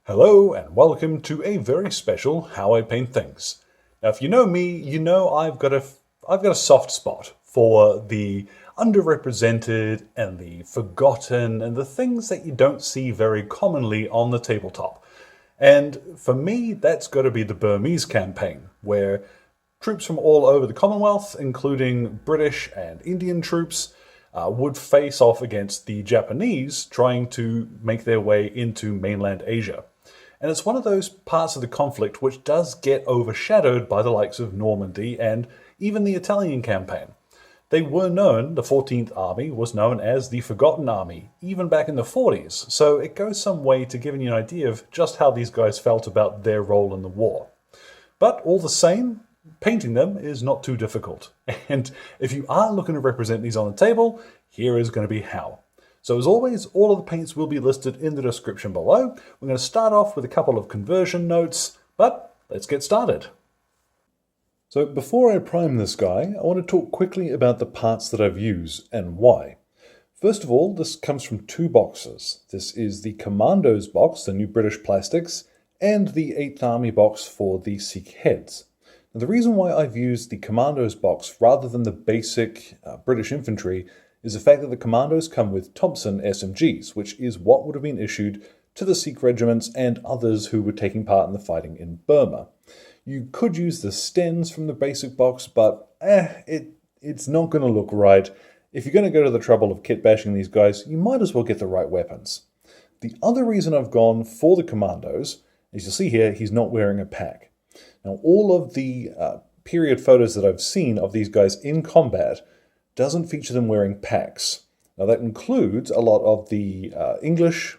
Hello and welcome to a very special How I Paint Things. Now if you know me, you know I've got a soft spot for the underrepresented and the forgotten and the things that you don't see very commonly on the tabletop. And for me, that's got to be the Burmese campaign, where troops from all over the Commonwealth, including British and Indian troops, would face off against the Japanese trying to make their way into mainland Asia. And it's one of those parts of the conflict which does get overshadowed by the likes of Normandy and even the Italian campaign. They were known, the 14th Army was known as the Forgotten Army, even back in the 40s, so it goes some way to giving you an idea of just how these guys felt about their role in the war. But all the same, painting them is not too difficult. And if you are looking to represent these on the table, here is going to be how. So as always, all of the paints will be listed in the description below. We're going to start off with a couple of conversion notes, but let's get started. So before I prime this guy, I want to talk quickly about the parts that I've used and why. First of all, this comes from two boxes. This is the Commandos box, the new British plastics, and the 8th Army box for the Sikh heads. Now, the reason why I've used the Commandos box rather than the basic British infantry is the fact that the Commandos come with Thompson SMGs, which is what would have been issued to the Sikh regiments and others who were taking part in the fighting in Burma. You could use the Stens from the basic box, but it's not going to look right. If you're going to go to the trouble of kitbashing these guys, you might as well get the right weapons. The other reason I've gone for the Commandos, as you'll see here, he's not wearing a pack. Now, all of the period photos that I've seen of these guys in combat doesn't feature them wearing packs. Now that includes a lot of the English,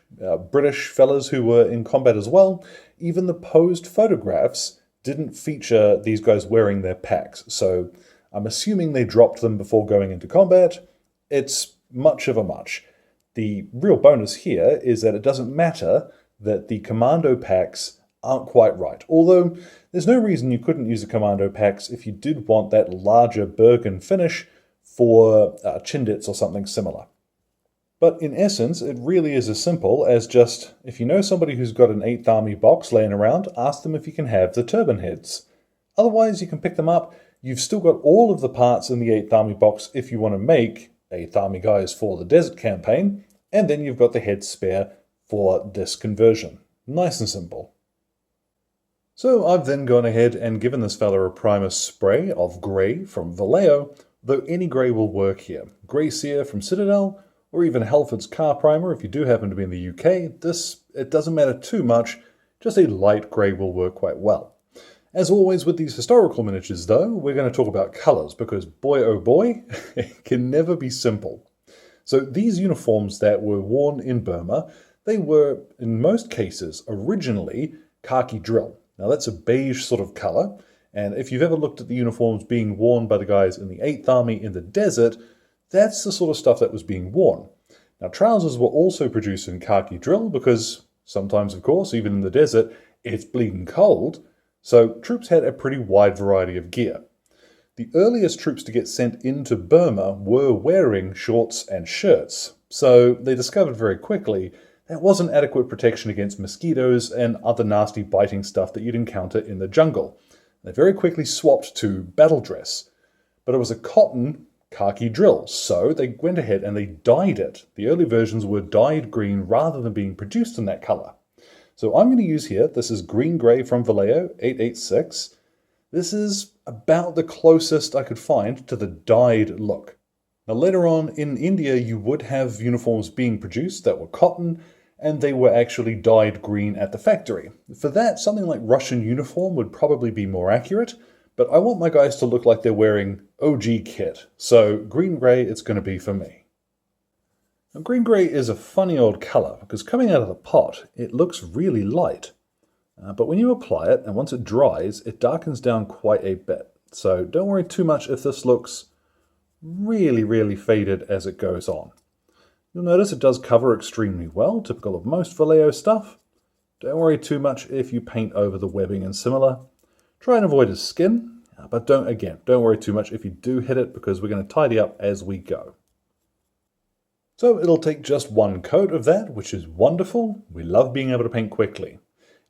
British fellas who were in combat as well. Even the posed photographs didn't feature these guys wearing their packs. So I'm assuming they dropped them before going into combat. It's much of a much. The real bonus here is that it doesn't matter that the commando packs aren't quite right. Although there's no reason you couldn't use the commando packs if you did want that larger Bergen finish for Chindits or something similar. But in essence, it really is as simple as just, if you know somebody who's got an 8th Army box laying around, ask them if you can have the turban heads. Otherwise, you can pick them up. You've still got all of the parts in the 8th Army box if you want to make 8th Army guys for the desert campaign, and then you've got the heads spare for this conversion. Nice and simple. So I've then gone ahead and given this fella a primer spray of grey from Vallejo, though any grey will work here. Grey Sear from Citadel, or even Halford's car primer if you do happen to be in the UK. It doesn't matter too much, just a light grey will work quite well. As always with these historical miniatures though, we're going to talk about colours, because boy oh boy, it can never be simple. So these uniforms that were worn in Burma, they were, in most cases, originally khaki drill. Now that's a beige sort of colour, and if you've ever looked at the uniforms being worn by the guys in the 8th Army in the desert, that's the sort of stuff that was being worn. Now trousers were also produced in khaki drill because sometimes, of course, even in the desert, it's bleeding cold, so troops had a pretty wide variety of gear. The earliest troops to get sent into Burma were wearing shorts and shirts, so they discovered very quickly that wasn't adequate protection against mosquitoes and other nasty biting stuff that you'd encounter in the jungle. They very quickly swapped to battle dress, but it was a cotton khaki drill, so they went ahead and they dyed it. The early versions were dyed green rather than being produced in that colour. So I'm going to use here, this is green grey from Vallejo 886. This is about the closest I could find to the dyed look. Now later on in India you would have uniforms being produced that were cotton, and they were actually dyed green at the factory. For that, something like Russian uniform would probably be more accurate, but I want my guys to look like they're wearing OG kit, so green-grey it's going to be for me. Now, green-grey is a funny old colour, because coming out of the pot, it looks really light. But when you apply it, and once it dries, it darkens down quite a bit. So don't worry too much if this looks really, really faded as it goes on. You'll notice it does cover extremely well, typical of most Vallejo stuff. Don't worry too much if you paint over the webbing and similar. Try and avoid his skin, but don't worry too much if you do hit it, because we're going to tidy up as we go. So it'll take just one coat of that, which is wonderful. We love being able to paint quickly.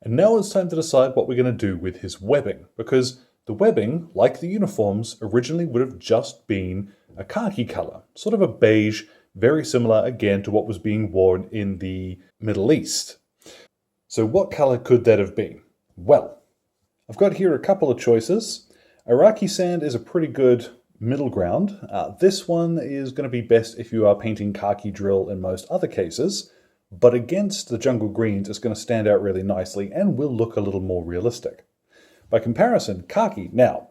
And now it's time to decide what we're going to do with his webbing, because the webbing, like the uniforms, originally would have just been a khaki color, sort of a beige, very similar again to what was being worn in the Middle East. So what color could that have been? Well, I've got here a couple of choices. Iraqi sand is a pretty good middle ground. This one is going to be best if you are painting khaki drill in most other cases, but against the jungle greens it's going to stand out really nicely and will look a little more realistic. By comparison, khaki. Now,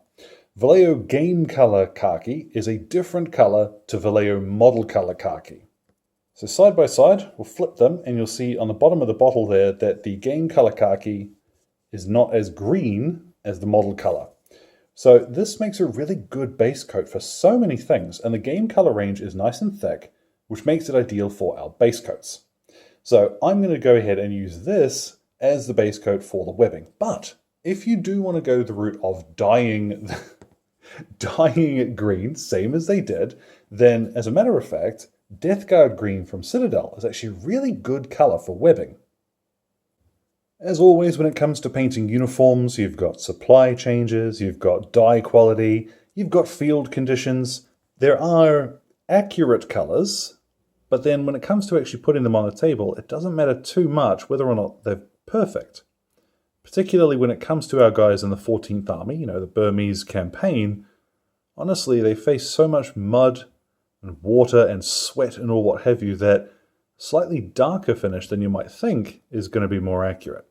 Vallejo game color khaki is a different color to Vallejo model color khaki. So side by side, we'll flip them and you'll see on the bottom of the bottle there that the game color khaki is not as green as the model color. So this makes a really good base coat for so many things, and the game color range is nice and thick, which makes it ideal for our base coats. So I'm going to go ahead and use this as the base coat for the webbing. But if you do want to go the route of dyeing it green, same as they did, then as a matter of fact, Death Guard green from Citadel is actually a really good color for webbing. As always, when it comes to painting uniforms, you've got supply changes, you've got dye quality, you've got field conditions. There are accurate colors, but then when it comes to actually putting them on the table, it doesn't matter too much whether or not they're perfect. Particularly when it comes to our guys in the 14th Army, the Burmese campaign. Honestly, they face so much mud and water and sweat and all what have you that slightly darker finish than you might think is going to be more accurate.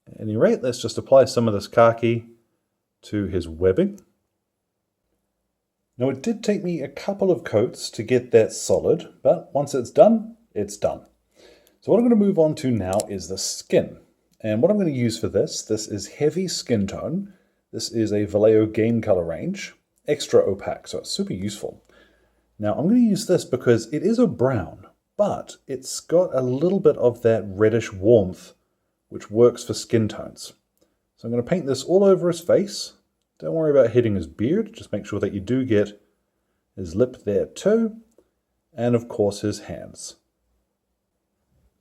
At any rate, let's just apply some of this khaki to his webbing. Now, it did take me a couple of coats to get that solid, but once it's done, it's done. So what I'm going to move on to now is the skin. And what I'm going to use for this is heavy skin tone. This is a Vallejo game color range, extra opaque, so it's super useful. Now, I'm going to use this because it is a brown, but it's got a little bit of that reddish warmth, which works for skin tones. So I'm going to paint this all over his face. Don't worry about hitting his beard, just make sure that you do get his lip there too, and of course his hands.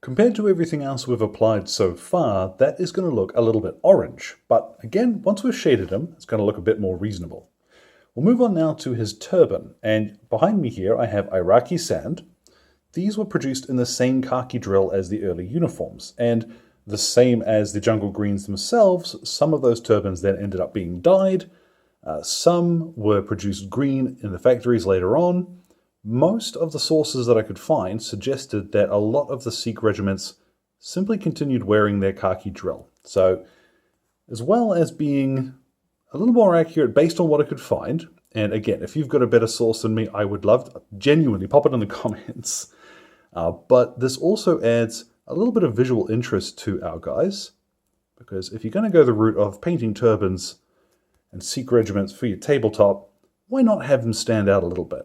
Compared to everything else we've applied so far, that is going to look a little bit orange, but again, once we've shaded him, it's going to look a bit more reasonable. We'll move on now to his turban, and behind me here I have Iraqi sand. These were produced in the same khaki drill as the early uniforms, and the same as the jungle greens themselves. Some of those turbans then ended up being dyed. Some were produced green in the factories later on. Most of the sources that I could find suggested that a lot of the Sikh regiments simply continued wearing their khaki drill. So, as well as being a little more accurate based on what I could find, and again, if you've got a better source than me, I would love to genuinely pop it in the comments. But this also adds a little bit of visual interest to our guys, because if you're going to go the route of painting turbans and Sikh regiments for your tabletop, why not have them stand out a little bit?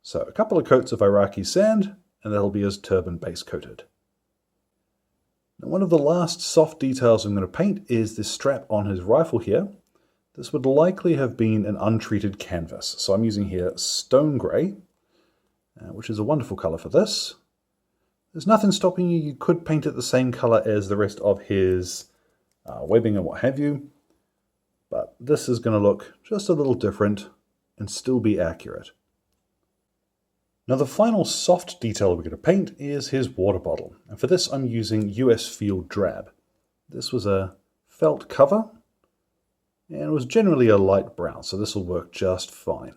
So a couple of coats of Iraqi sand, and that'll be his turban base coated. Now, one of the last soft details I'm going to paint is this strap on his rifle here. This would likely have been an untreated canvas, so I'm using here stone grey, which is a wonderful colour for this. There's nothing stopping you. You could paint it the same colour as the rest of his webbing and what have you, but this is going to look just a little different and still be accurate. Now the final soft detail we're going to paint is his water bottle, and for this I'm using US Field Drab. This was a felt cover, and it was generally a light brown, so this will work just fine.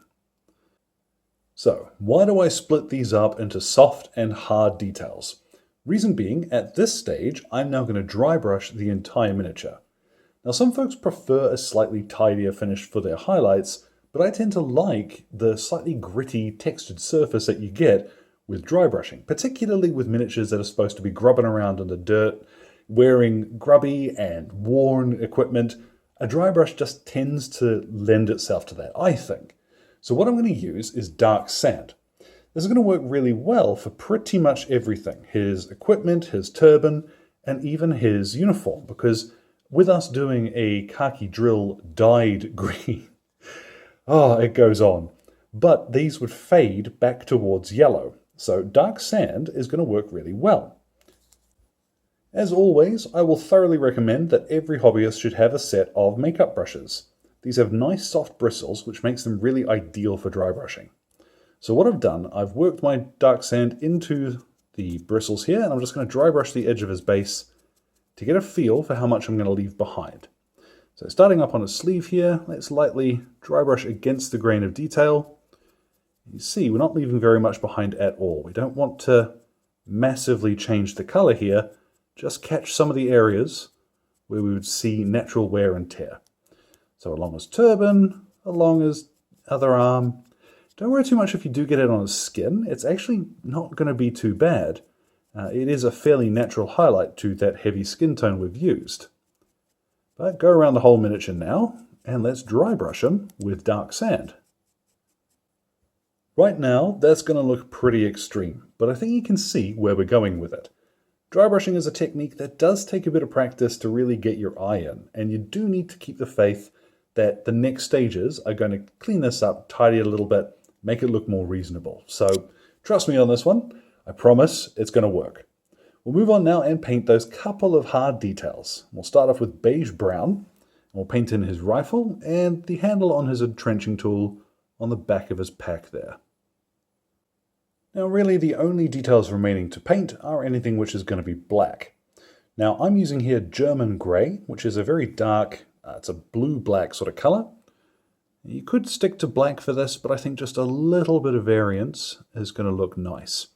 So, why do I split these up into soft and hard details? Reason being, at this stage, I'm now going to dry brush the entire miniature. Now, some folks prefer a slightly tidier finish for their highlights, but I tend to like the slightly gritty, textured surface that you get with dry brushing, particularly with miniatures that are supposed to be grubbing around in the dirt, wearing grubby and worn equipment. A dry brush just tends to lend itself to that, I think. So what I'm going to use is dark sand. This is going to work really well for pretty much everything. His equipment, his turban, and even his uniform. Because with us doing a khaki drill dyed green, it goes on. But these would fade back towards yellow. So dark sand is going to work really well. As always, I will thoroughly recommend that every hobbyist should have a set of makeup brushes. These have nice soft bristles, which makes them really ideal for dry brushing. So what I've done, I've worked my dark sand into the bristles here, and I'm just going to dry brush the edge of his base to get a feel for how much I'm going to leave behind. So starting up on his sleeve here, let's lightly dry brush against the grain of detail. You see, we're not leaving very much behind at all. We don't want to massively change the color here, just catch some of the areas where we would see natural wear and tear. So along his turban, along his other arm. Don't worry too much if you do get it on his skin. It's actually not going to be too bad. It is a fairly natural highlight to that heavy skin tone we've used. But go around the whole miniature now, and let's dry brush him with dark sand. Right now, that's going to look pretty extreme, but I think you can see where we're going with it. Dry brushing is a technique that does take a bit of practice to really get your eye in, and you do need to keep the faith that the next stages are going to clean this up, tidy it a little bit, make it look more reasonable. So trust me on this one, I promise it's going to work. We'll move on now and paint those couple of hard details. We'll start off with beige brown, and we'll paint in his rifle and the handle on his entrenching tool on the back of his pack there. Now really the only details remaining to paint are anything which is going to be black. Now I'm using here German grey, which is a very dark, it's a blue-black sort of colour. You could stick to black for this, but I think just a little bit of variance is going to look nice.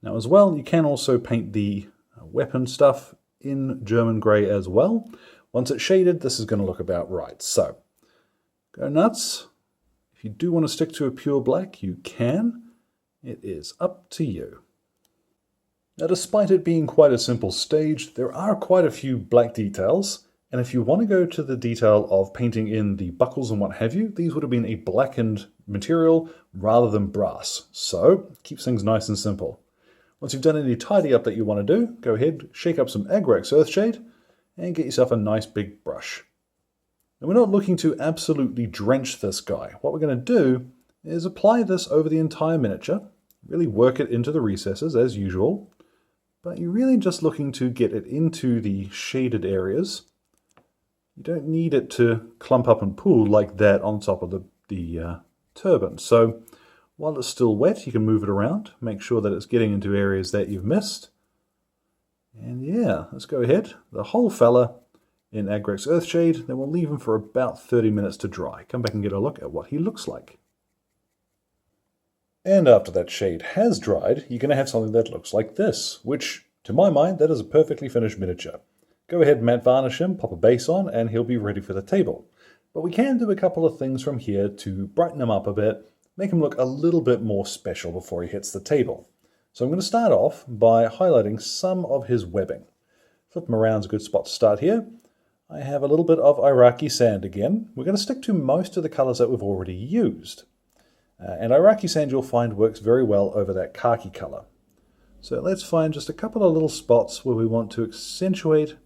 Now as well, you can also paint the weapon stuff in German grey as well. Once it's shaded, this is going to look about right. So go nuts. If you do want to stick to a pure black, you can. It is up to you. Now, despite it being quite a simple stage, there are quite a few black details, and if you want to go to the detail of painting in the buckles and what have you, these would have been a blackened material rather than brass. So, keeps things nice and simple. Once you've done any tidy up that you want to do, go ahead, shake up some Agrax Earthshade, and get yourself a nice big brush. Now, we're not looking to absolutely drench this guy. What we're going to do is apply this over the entire miniature, really work it into the recesses as usual, but you're really just looking to get it into the shaded areas. You don't need it to clump up and pool like that on top of the turban. So while it's still wet, you can move it around, make sure that it's getting into areas that you've missed. And yeah, let's go ahead, the whole fella in Agrax Earthshade, then we'll leave him for about 30 minutes to dry. Come back and get a look at what he looks like. And after that shade has dried, you're going to have something that looks like this, which, to my mind, that is a perfectly finished miniature. Go ahead, matte varnish him, pop a base on, and he'll be ready for the table. But we can do a couple of things from here to brighten him up a bit, make him look a little bit more special before he hits the table. So I'm going to start off by highlighting some of his webbing. Flip him around is a good spot to start here. I have a little bit of Iraqi sand again. We're going to stick to most of the colors that we've already used. And Iraqi sand you'll find works very well over that khaki color. So let's find just a couple of little spots where we want to accentuate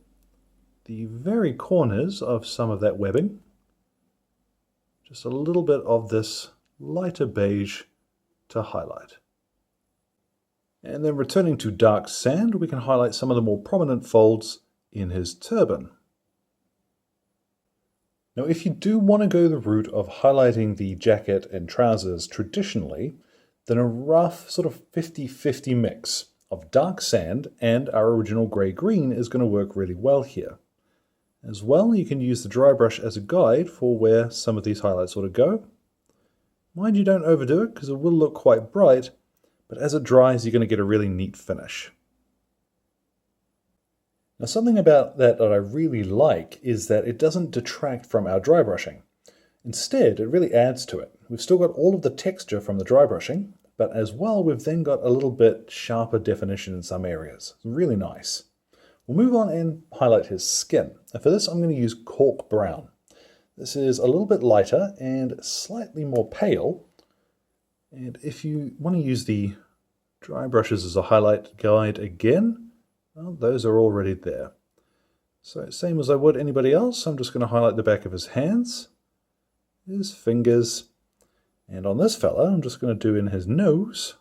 the very corners of some of that webbing. Just a little bit of this lighter beige to highlight. And then returning to dark sand, we can highlight some of the more prominent folds in his turban. Now, if you do want to go the route of highlighting the jacket and trousers traditionally, then a rough sort of 50-50 mix of dark sand and our original grey-green is going to work really well here. As well, you can use the dry brush as a guide for where some of these highlights ought to go. Mind you, don't overdo it because it will look quite bright, but as it dries, you're going to get a really neat finish. Now, something about that I really like is that it doesn't detract from our dry brushing. Instead, it really adds to it. We've still got all of the texture from the dry brushing, but as well, we've then got a little bit sharper definition in some areas. It's really nice. We'll move on and highlight his skin. And for this, I'm going to use cork brown. This is a little bit lighter and slightly more pale. And if you want to use the dry brushes as a highlight guide again, well, those are already there. So same as I would anybody else, I'm just going to highlight the back of his hands, his fingers, and on this fella, I'm just going to do in his nose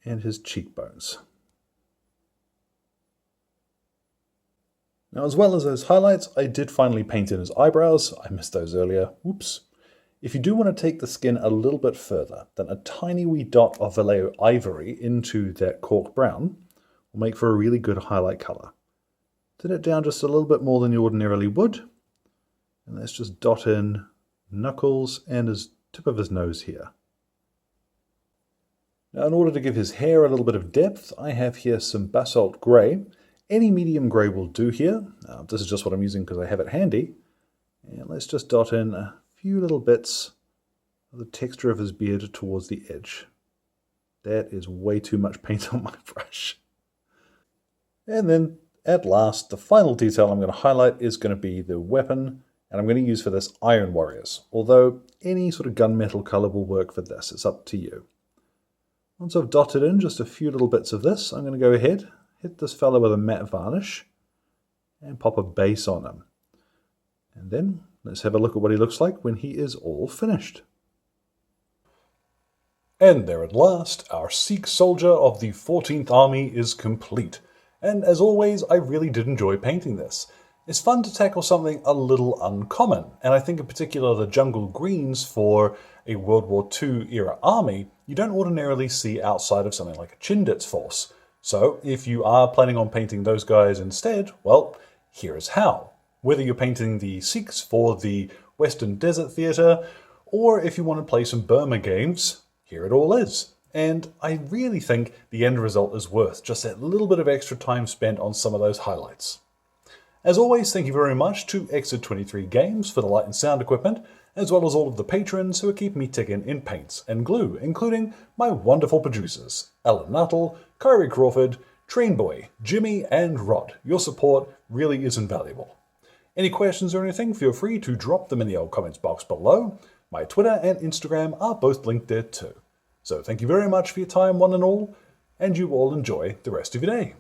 and his cheekbones. Now, as well as those highlights, I did finally paint in his eyebrows. I missed those earlier. Whoops. If you do want to take the skin a little bit further, then a tiny wee dot of valour ivory into that cork brown will make for a really good highlight colour. Thin it down just a little bit more than you ordinarily would. And let's just dot in knuckles and his tip of his nose here. Now, in order to give his hair a little bit of depth, I have here some basalt grey. Any medium grey will do here. This is just what I'm using because I have it handy. And let's just dot in a few little bits of the texture of his beard towards the edge. That is way too much paint on my brush. And then, at last, the final detail I'm going to highlight is going to be the weapon, and I'm going to use for this Iron Warriors, although any sort of gunmetal colour will work for this. It's up to you. Once I've dotted in just a few little bits of this, I'm going to go ahead, hit this fella with a matte varnish, and pop a base on him. And then let's have a look at what he looks like when he is all finished. And there at last, our Sikh soldier of the 14th Army is complete. And as always, I really did enjoy painting this. It's fun to tackle something a little uncommon, and I think in particular the jungle greens for a World War II era army you don't ordinarily see outside of something like a Chindit's force. So if you are planning on painting those guys instead, well, here is how. Whether you're painting the Sikhs for the Western Desert Theatre, or if you want to play some Burma games, here it all is. And I really think the end result is worth just that little bit of extra time spent on some of those highlights. As always, thank you very much to Exit 23 Games for the light and sound equipment, as well as all of the patrons who are keeping me ticking in paints and glue, including my wonderful producers, Ellen Nuttall, Kyrie Crawford, Trainboy, Jimmy, and Rod. Your support really is invaluable. Any questions or anything, feel free to drop them in the old comments box below. My Twitter and Instagram are both linked there too. So thank you very much for your time, one and all, and you all enjoy the rest of your day.